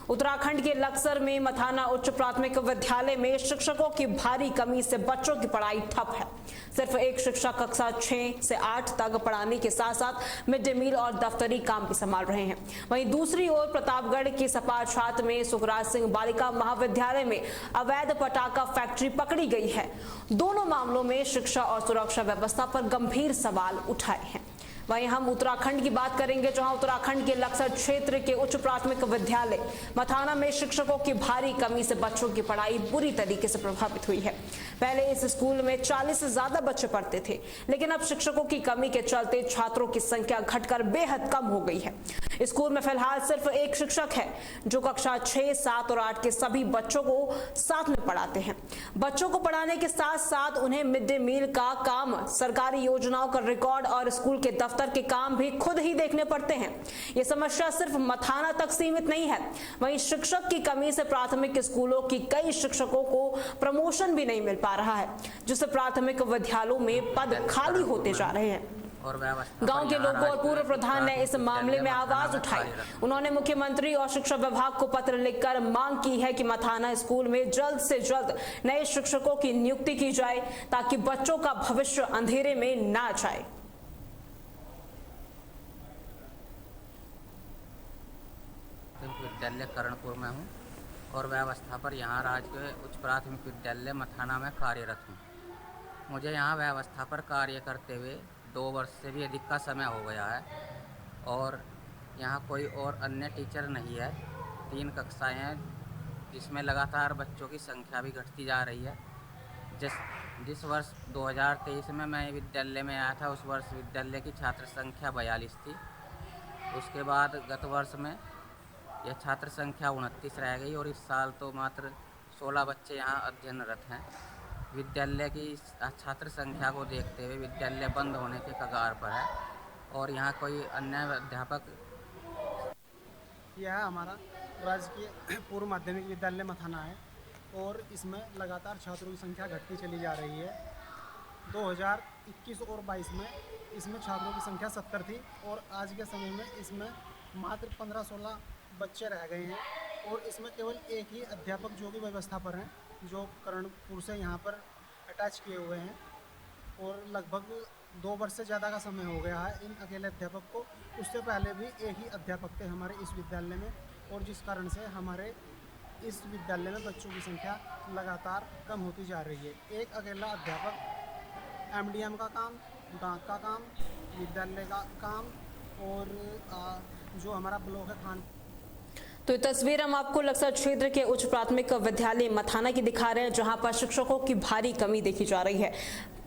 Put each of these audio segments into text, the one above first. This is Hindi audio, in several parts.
उत्तराखंड के लक्सर में मथाना उच्च प्राथमिक विद्यालय में शिक्षकों की भारी कमी से बच्चों की पढ़ाई ठप है। सिर्फ एक शिक्षक कक्षा 6 से 8 तक पढ़ाने के साथ साथ मिड डे मील और दफ्तरी काम भी संभाल रहे हैं। वहीं दूसरी ओर प्रतापगढ़ के सपा छात्र में सुखराज सिंह बालिका महाविद्यालय में अवैध पटाखा फैक्ट्री पकड़ी गई है। दोनों मामलों में शिक्षा और सुरक्षा व्यवस्था पर गंभीर सवाल उठाए हैं। वहीं हम उत्तराखंड की बात करेंगे, जहां उत्तराखंड के लक्सर क्षेत्र के उच्च प्राथमिक विद्यालय मथाना में शिक्षकों की भारी कमी से बच्चों की पढ़ाई बुरी तरीके से प्रभावित हुई है। पहले इस स्कूल में 40 से ज्यादा बच्चे पढ़ते थे, लेकिन अब शिक्षकों की कमी के चलते छात्रों की संख्या घटकर बेहद कम हो गई है। स्कूल में फिलहाल सिर्फ एक शिक्षक है जो कक्षा 6, 7 और 8 के सभी बच्चों को साथ में पढ़ाते हैं। बच्चों को पढ़ाने के साथ साथ उन्हें मिड डे मील का काम, सरकारी योजनाओं का रिकॉर्ड और स्कूल के दफ्तर के काम भी खुद ही देखने पड़ते हैं। ये समस्या सिर्फ मथाना तक सीमित नहीं है, वहीं शिक्षक की कमी से प्राथमिक स्कूलों की कई शिक्षकों को प्रमोशन भी नहीं मिल पा रहा है, जिससे प्राथमिक विद्यालयों में पद खाली होते जा रहे हैं। गांव के लोगों और पूर्व प्रधान ने इस मामले में आवाज उठाई। उन्होंने मुख्यमंत्री और शिक्षा विभाग को पत्र लिखकर मांग की है कि मथाना स्कूल में जल्द से जल्द नए शिक्षकों की नियुक्ति की जाए, ताकि बच्चों का भविष्य अंधेरे में ना जाए। विद्यालय करणपुर में हूँ और व्यवस्था पर यहाँ राज्य के उच्च प्राथमिक विद्यालय मथाना में कार्यरत हूँ। मुझे यहाँ व्यवस्था पर कार्य करते हुए 2 वर्ष से भी अधिक का समय हो गया है और यहाँ कोई और अन्य टीचर नहीं है। 3 कक्षाएं हैं जिसमें लगातार बच्चों की संख्या भी घटती जा रही है। जिस वर्ष 2023 में मैं विद्यालय में आया था, उस वर्ष विद्यालय की छात्र संख्या 42 थी। उसके बाद गत वर्ष में यह छात्र संख्या 29 रह गई और इस साल तो मात्र 16 बच्चे यहाँ अध्ययनरत हैं। विद्यालय की छात्र संख्या को देखते हुए विद्यालय बंद होने के कगार पर है और यहाँ कोई अन्य अध्यापक। यह हमारा राजकीय पूर्व माध्यमिक विद्यालय मथाना है और इसमें लगातार छात्रों की संख्या घटती चली जा रही है। 2021 और 22 में इसमें छात्रों की संख्या 70 थी और आज के समय में इसमें मात्र 15-16 बच्चे रह गए हैं और इसमें केवल एक ही अध्यापक जो कि व्यवस्था पर हैं, जो करणपुर से यहाँ पर अटैच किए हुए हैं और लगभग 2 वर्ष से ज़्यादा का समय हो गया है इन अकेले अध्यापक को। उससे पहले भी एक ही अध्यापक थे हमारे इस विद्यालय में और जिस कारण से हमारे इस विद्यालय में बच्चों की संख्या लगातार कम होती जा रही है। एक अकेला अध्यापक एमडीएम का काम, डाक का काम, विद्यालय का काम और जो हमारा ब्लॉक है खान। तो ये तस्वीर हम आपको लक्सर क्षेत्र के उच्च प्राथमिक विद्यालय मथाना की दिखा रहे हैं, जहां पर शिक्षकों की भारी कमी देखी जा रही है।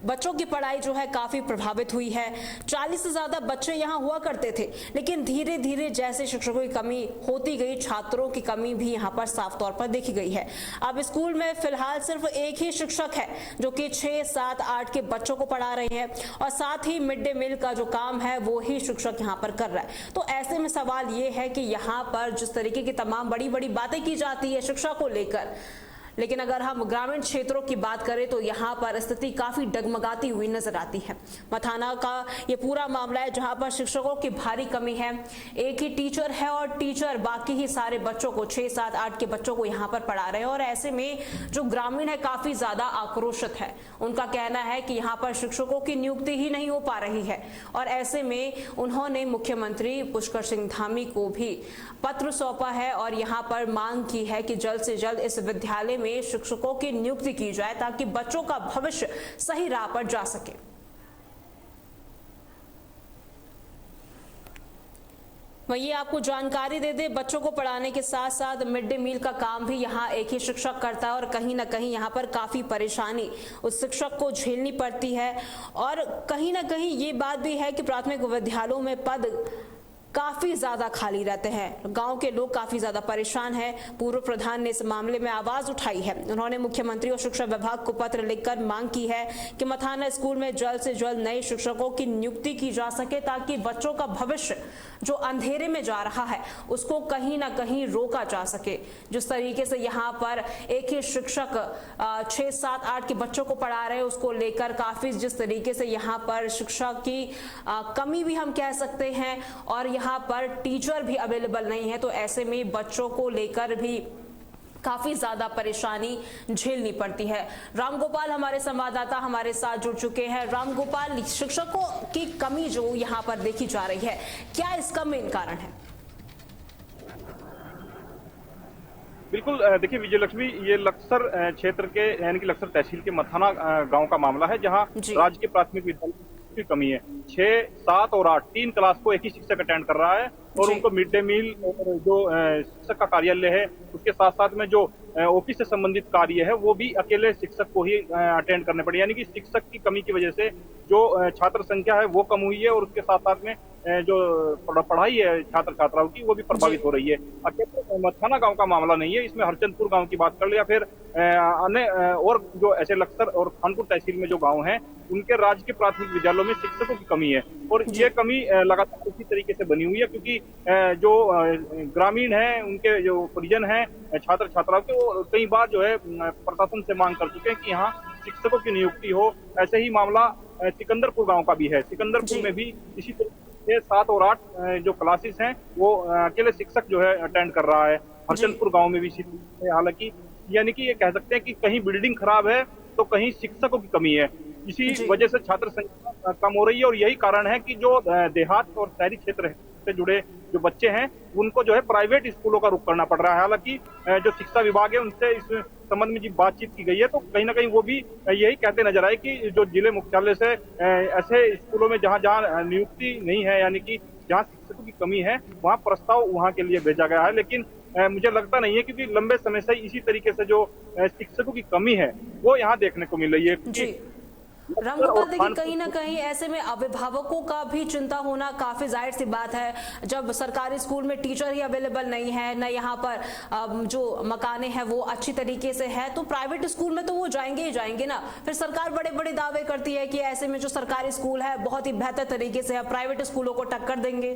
बच्चों की पढ़ाई जो है काफी प्रभावित हुई है। 40 से ज्यादा बच्चे यहाँ हुआ करते थे, लेकिन धीरे धीरे जैसे शिक्षकों की कमी होती गई, छात्रों की कमी भी यहाँ पर साफ तौर पर देखी गई है। अब स्कूल में फिलहाल सिर्फ एक ही शिक्षक है जो कि 6, 7, 8 के बच्चों को पढ़ा रहे हैं और साथ ही मिड डे मील का जो काम है वो ही शिक्षक यहाँ पर कर रहा है। तो ऐसे में सवाल ये है कि यहाँ पर जिस तरीके की तमाम बड़ी बड़ी बातें की जाती है शिक्षा को लेकर, लेकिन अगर हम ग्रामीण क्षेत्रों की बात करें तो यहाँ पर स्थिति काफी डगमगाती हुई नजर आती है। मथाना का ये पूरा मामला है जहाँ पर शिक्षकों की भारी कमी है। एक ही टीचर है और टीचर बाकी ही सारे बच्चों को 6, 7, 8 के बच्चों को यहाँ पर पढ़ा रहे हैं और ऐसे में जो ग्रामीण है काफी ज्यादा आक्रोशित है। उनका कहना है कि यहाँ पर शिक्षकों की नियुक्ति ही नहीं हो पा रही है और ऐसे में उन्होंने मुख्यमंत्री पुष्कर सिंह धामी को भी पत्र सौंपा है और यहाँ पर मांग की है कि जल्द से जल्द इस विद्यालय में शिक्षकों की नियुक्ति की जाए ताकि बच्चों का भविष्य सही राह पर जा सके। वही आपको जानकारी दे दे, बच्चों को पढ़ाने के साथ साथ मिड डे मील का काम भी यहाँ एक ही शिक्षक करता है और कहीं ना कहीं यहाँ पर काफी परेशानी उस शिक्षक को झेलनी पड़ती है और कहीं ना कहीं ये बात भी है कि प्राथमिक विद्यालयों में पद काफी ज्यादा खाली रहते हैं। गांव के लोग काफी ज्यादा परेशान हैं। पूर्व प्रधान ने इस मामले में आवाज उठाई है। उन्होंने मुख्यमंत्री और शिक्षा विभाग को पत्र लिखकर मांग की है कि मथाना स्कूल में जल्द से जल्द नए शिक्षकों की नियुक्ति की जा सके ताकि बच्चों का भविष्य जो अंधेरे में जा रहा है उसको कहीं ना कहीं रोका जा सके। जिस तरीके से यहाँ पर एक ही शिक्षक 6, 7, 8 के बच्चों को पढ़ा रहे हैं, उसको लेकर काफी जिस तरीके से यहाँ पर शिक्षा की कमी भी हम कह सकते हैं और यहाँ पर टीचर भी अवेलेबल नहीं है, तो ऐसे में बच्चों को लेकर भी काफी ज्यादा परेशानी झेलनी पड़ती है। रामगोपाल हमारे संवाददाता हमारे साथ जुड़ चुके हैं। रामगोपाल, शिक्षकों की कमी जो यहाँ पर देखी जा रही है, क्या इसका मेन कारण है? बिल्कुल, देखिए विजयलक्ष्मी, ये लक्सर क्षेत्र के यानी कि लक्सर तहसील के मथाना गांव का मामला है, जहां राजकीय प्राथमिक विद्यालय की कमी है। 6, 7 और 8 3 क्लास को एक ही शिक्षक अटेंड कर रहा है और उनको मिड डे मील और जो शिक्षक का कार्यालय है उसके साथ साथ में जो ऑफिस से संबंधित कार्य है वो भी अकेले शिक्षक को ही अटेंड करने पड़े। यानी कि शिक्षक की कमी की वजह से जो छात्र संख्या है वो कम हुई है और उसके साथ साथ में जो पढ़ाई है छात्र छात्राओं की वो भी प्रभावित हो रही है। अकेले मथाना गांव का मामला नहीं है, इसमें हरचंदपुर गांव की बात कर ले या फिर अन्य और जो ऐसे लक्सर और खानपुर तहसील में जो गांव हैं उनके राजकीय प्राथमिक विद्यालयों में शिक्षकों की कमी है और ये कमी लगातार इसी तरीके से बनी हुई है, क्योंकि जो ग्रामीण हैं उनके जो परिजन हैं छात्र छात्राओं के, वो कई बार जो है प्रशासन से मांग कर चुके हैं कि यहाँ शिक्षकों की नियुक्ति हो। ऐसे ही मामला सिकंदरपुर गांव का भी है। सिकंदरपुर में भी इसी तरीके 7 और 8 जो क्लासेस हैं वो अकेले शिक्षक जो है अटेंड कर रहा है। हरचंदपुर गांव में भी इसी तरीके से, हालांकि यानी कि ये कह सकते हैं कि कहीं बिल्डिंग खराब है तो कहीं शिक्षकों की कमी है। इसी वजह से छात्र संख्या कम हो रही है और यही कारण है कि जो देहात और शहरी क्षेत्र से जुड़े जो बच्चे हैं उनको जो है प्राइवेट स्कूलों का रुख करना पड़ रहा है। हालांकि जो शिक्षा विभाग है उनसे इस संबंध में जी बातचीत की गई है तो कहीं ना कहीं वो भी यही कहते नजर आए कि जो जिले मुख्यालय से ऐसे स्कूलों में जहां जहां नियुक्ति नहीं है, यानी कि जहां शिक्षकों की कमी है, वहां प्रस्ताव वहां के लिए भेजा गया है। लेकिन मुझे लगता नहीं है, क्योंकि लंबे समय से इसी तरीके से जो शिक्षकों की कमी है वो यहाँ देखने को मिल रही है। रामगोपाल, देखिए कहीं ना कहीं ऐसे में अभिभावकों का भी चिंता होना काफी जाहिर सी बात है। जब सरकारी स्कूल में टीचर ही अवेलेबल नहीं है, न यहाँ पर जो मकाने हैं वो अच्छी तरीके से है, तो प्राइवेट स्कूल में तो वो जाएंगे ही जाएंगे ना। फिर सरकार बड़े बड़े दावे करती है कि ऐसे में जो सरकारी स्कूल है बहुत ही बेहतर तरीके से प्राइवेट स्कूलों को टक्कर देंगे।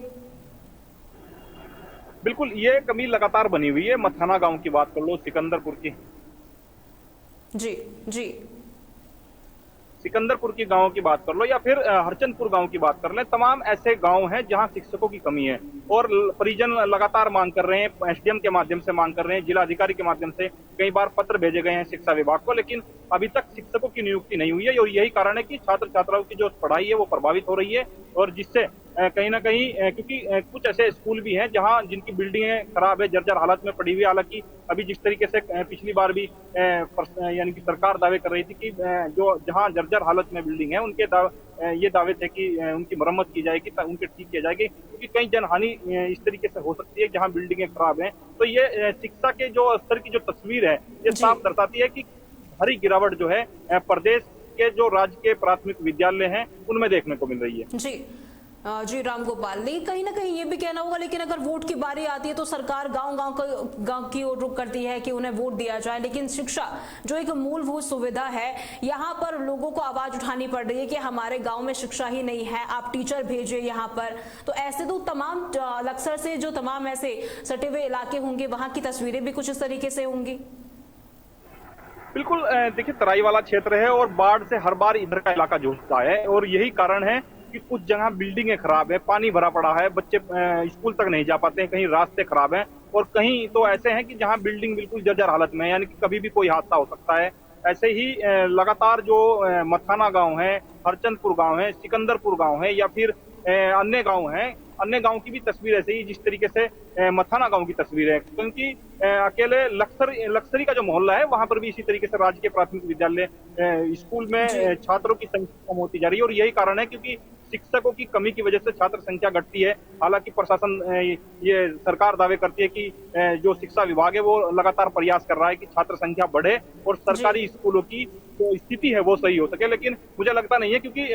बिल्कुल, ये कमी लगातार बनी हुई है। मथाना गांव की बात कर लो, सिकंदरपुर की जी सिकंदरपुर की गांव की बात कर लो या फिर हरचंदपुर गांव की बात कर लें, तमाम ऐसे गांव हैं जहां शिक्षकों की कमी है और परिजन लगातार मांग कर रहे हैं, एसडीएम के माध्यम से मांग कर रहे हैं, जिला अधिकारी के माध्यम से कई बार पत्र भेजे गए हैं शिक्षा विभाग को, लेकिन अभी तक शिक्षकों की नियुक्ति नहीं हुई है। और यही कारण है कि छात्र छात्राओं की जो पढ़ाई है वो प्रभावित हो रही है और जिससे कहीं ना कहीं, क्योंकि कुछ ऐसे स्कूल भी हैं जहां जिनकी बिल्डिंगें खराब है, जर्जर हालत में पड़ी हुई है। हालांकि अभी जिस तरीके से पिछली बार भी यानी कि सरकार दावे कर रही थी कि जो जहां जर्जर हालत में बिल्डिंग है उनके ये दावे थे कि उनकी मरम्मत की जाएगी, उनके ठीक किया जाएगी, क्योंकि कई जनहानि इस तरीके से हो सकती है जहां बिल्डिंगें खराब हैं। तो ये शिक्षा के जो स्तर की जो तस्वीर है ये साफ दर्शाती है कि भारी गिरावट जो है प्रदेश के जो राज्य के प्राथमिक विद्यालय हैं उनमें देखने को मिल रही है। जी रामगोपाल, लेकिन कहीं ना कहीं ये भी कहना होगा, लेकिन अगर वोट की बारी आती है तो सरकार गांव की ओर रुख करती है कि उन्हें वोट दिया जाए, लेकिन शिक्षा जो एक मूलभूत सुविधा है यहाँ पर लोगों को आवाज उठानी पड़ रही है कि हमारे गांव में शिक्षा ही नहीं है, आप टीचर भेजिए यहाँ पर। तो ऐसे तो तमाम लक्सर से जो तमाम ऐसे सटे हुए इलाके होंगे वहां की तस्वीरें भी कुछ इस तरीके से होंगी। बिल्कुल, देखिए तराई वाला क्षेत्र है और बाढ़ से हर बार इधर का इलाका जूझता है और यही कारण है कि कुछ जगह बिल्डिंगें खराब है, पानी भरा पड़ा है, बच्चे स्कूल तक नहीं जा पाते हैं, कहीं रास्ते खराब हैं और कहीं तो ऐसे हैं कि जहां बिल्डिंग बिल्कुल जर्जर हालत में है, यानी कि कभी भी कोई हादसा हो सकता है। ऐसे ही लगातार जो मथाना गांव है, हरचंदपुर गांव है, सिकंदरपुर गांव है या फिर अन्य गांव हैं, अन्य गांव की भी तस्वीर ऐसे ही जिस तरीके से मथाना गांव की तस्वीर है, क्योंकि अकेले लक्सरी का जो मोहल्ला है वहां पर भी इसी तरीके से राजकीय प्राथमिक विद्यालय स्कूल में छात्रों की संख्या कम होती जा रही है और यही कारण है क्योंकि शिक्षकों की कमी की वजह से छात्र संख्या घटती है। हालांकि प्रशासन ये सरकार दावे करती है कि जो शिक्षा विभाग है वो लगातार प्रयास कर रहा है कि छात्र संख्या बढ़े और सरकारी स्कूलों की जो स्थिति है वो सही हो सके, लेकिन मुझे लगता नहीं है क्योंकि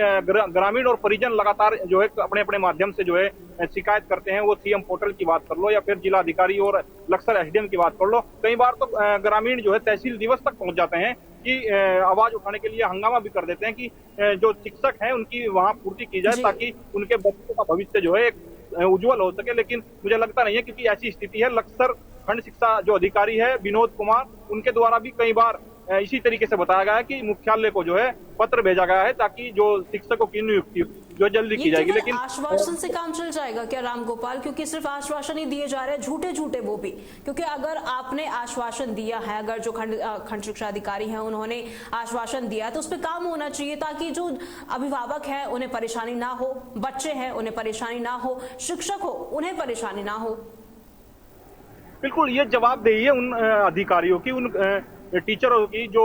ग्रामीण और परिजन लगातार जो है अपने अपने माध्यम से जो है शिकायत करते हैं। वो सीएम पोर्टल की बात कर लो या फिर जिला अधिकारी और लक्सर एसडीएम की बात कर लो, कई बार तो ग्रामीण जो है तहसील दिवस तक पहुंच जाते हैं कि आवाज उठाने के लिए हंगामा भी कर देते हैं कि जो शिक्षक हैं उनकी वहां पूर्ति की जाए ताकि उनके बच्चों का भविष्य जो है उज्जवल हो सके, लेकिन मुझे लगता नहीं है, क्योंकि ऐसी स्थिति है। लक्सर खंड शिक्षा जो अधिकारी है विनोद कुमार, उनके द्वारा भी कई बार इसी तरीके से बताया गया है कि मुख्यालय को जो है पत्र भेजा गया है ताकि जो शिक्षकों की नियुक्ति जो जल्दी की जाएगी। लेकिन आश्वासन से काम चल जाएगा क्या रामगोपाल? क्योंकि सिर्फ आश्वासन ही दिए जा रहे हैं, झूठे झूठे वो भी। क्योंकि अगर आपने आश्वासन दिया है, अगर जो खंड शिक्षा अधिकारी हैं उन्होंने आश्वासन दिया है, तो उस पर काम होना चाहिए ताकि जो अभिभावक हैं उन्हें परेशानी ना हो, बच्चे हैं उन्हें परेशानी ना हो, शिक्षक हो उन्हें परेशानी ना हो। बिल्कुल, ये जवाबदेही है उन अधिकारियों की, उन टीचरों की जो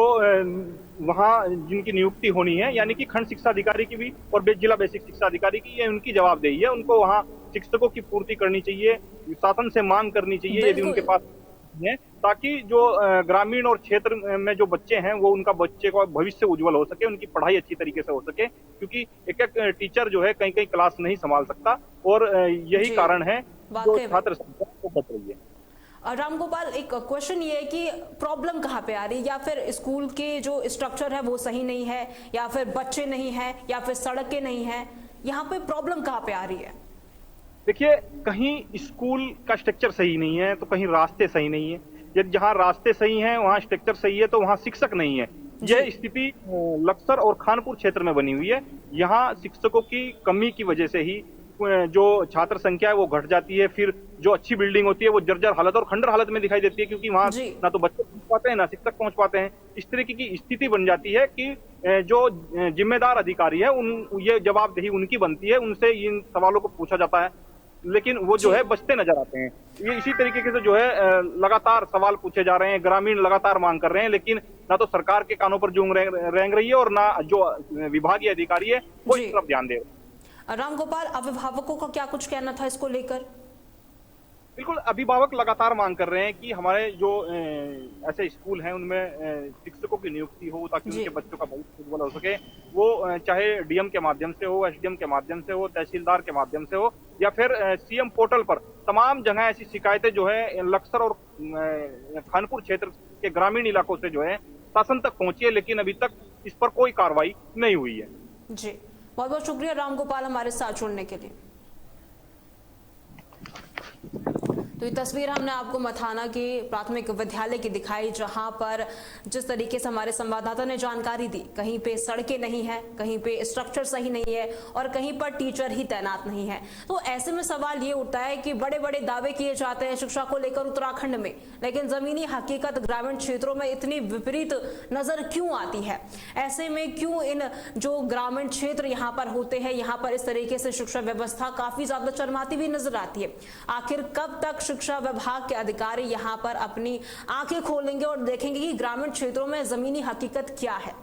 वहाँ जिनकी नियुक्ति होनी है, यानी कि खंड शिक्षा अधिकारी की भी और जिला बेसिक शिक्षा अधिकारी की, ये उनकी जवाबदेही है। उनको वहाँ शिक्षकों की पूर्ति करनी चाहिए, शासन से मांग करनी चाहिए यदि उनके पास है, ताकि जो ग्रामीण और क्षेत्र में जो बच्चे हैं वो उनका बच्चे का भविष्य उज्जवल हो सके, उनकी पढ़ाई अच्छी तरीके से हो सके। क्योंकि एक एक टीचर जो है कहीं कहीं क्लास नहीं संभाल सकता, और यही कारण है जो छात्र संख्या वो बढ़ रही है। रामगोपाल, एक क्वेश्चन ये है कि प्रॉब्लम कहाँ पे आ रही है? या फिर स्कूल के जो स्ट्रक्चर है वो सही नहीं है, या फिर बच्चे नहीं है, या फिर सड़कें नहीं है? यहाँ पे प्रॉब्लम कहाँ पे आ रही है? देखिए, कहीं स्कूल का स्ट्रक्चर सही नहीं है तो कहीं रास्ते सही नहीं है। यदि जहाँ रास्ते सही हैं वहाँ स्ट्रक्चर सही है तो वहाँ शिक्षक नहीं है। यह स्थिति लक्सर और खानपुर क्षेत्र में बनी हुई है। यहाँ शिक्षकों की कमी की वजह से ही जो छात्र संख्या है वो घट जाती है। फिर जो अच्छी बिल्डिंग होती है वो जर्जर हालत और खंडर हालत में दिखाई देती है, क्योंकि वहाँ ना तो बच्चे पहुंच पाते हैं ना शिक्षक पहुंच पाते हैं। इस तरीके की स्थिति बन जाती है कि जो जिम्मेदार अधिकारी है ये जवाबदेही उनकी बनती है, उनसे इन सवालों को पूछा जाता है, लेकिन वो जो है बचते नजर आते हैं। ये इसी तरीके से जो है लगातार सवाल पूछे जा रहे हैं, ग्रामीण लगातार मांग कर रहे हैं, लेकिन ना तो सरकार के कानों पर जूं रेंग रही है और ना जो विभागीय अधिकारी है वो इस तरफ ध्यान दे रहे हैं। रामगोपाल, अभिभावकों का क्या कुछ कहना था इसको लेकर? बिल्कुल, अभिभावक लगातार मांग कर रहे हैं कि हमारे जो ऐसे स्कूल हैं उनमें शिक्षकों की नियुक्ति हो ताकि उनके बच्चों का भविष्य उज्जवल हो सके। वो चाहे डीएम के माध्यम से हो, एसडीएम के माध्यम से हो, तहसीलदार के माध्यम से हो, या फिर सीएम पोर्टल पर तमाम जगह ऐसी शिकायतें जो है लक्सर और खानपुर क्षेत्र के ग्रामीण इलाकों से जो है शासन तक पहुंची है, लेकिन अभी तक इस पर कोई कार्रवाई नहीं हुई है। जी, बहुत बहुत शुक्रिया रामगोपाल हमारे साथ जुड़ने के लिए। तो ये तस्वीर हमने आपको मथाना के प्राथमिक विद्यालय की दिखाई, जहां पर जिस तरीके से हमारे संवाददाता ने जानकारी दी, कहीं पे सड़कें नहीं है, कहीं पे स्ट्रक्चर सही नहीं है और कहीं पर टीचर ही तैनात नहीं है। तो ऐसे में सवाल ये उठता है कि बड़े बड़े दावे किए जाते हैं शिक्षा को लेकर उत्तराखंड में, लेकिन जमीनी हकीकत ग्रामीण क्षेत्रों में इतनी विपरीत नजर क्यों आती है? ऐसे में क्यों इन जो ग्रामीण क्षेत्र यहाँ पर होते हैं, यहाँ पर इस तरीके से शिक्षा व्यवस्था काफी ज्यादा चरमाती हुई नजर आती है? आखिर कब तक शिक्षा विभाग के अधिकारी यहां पर अपनी आंखें खोलेंगे और देखेंगे कि ग्रामीण क्षेत्रों में जमीनी हकीकत क्या है?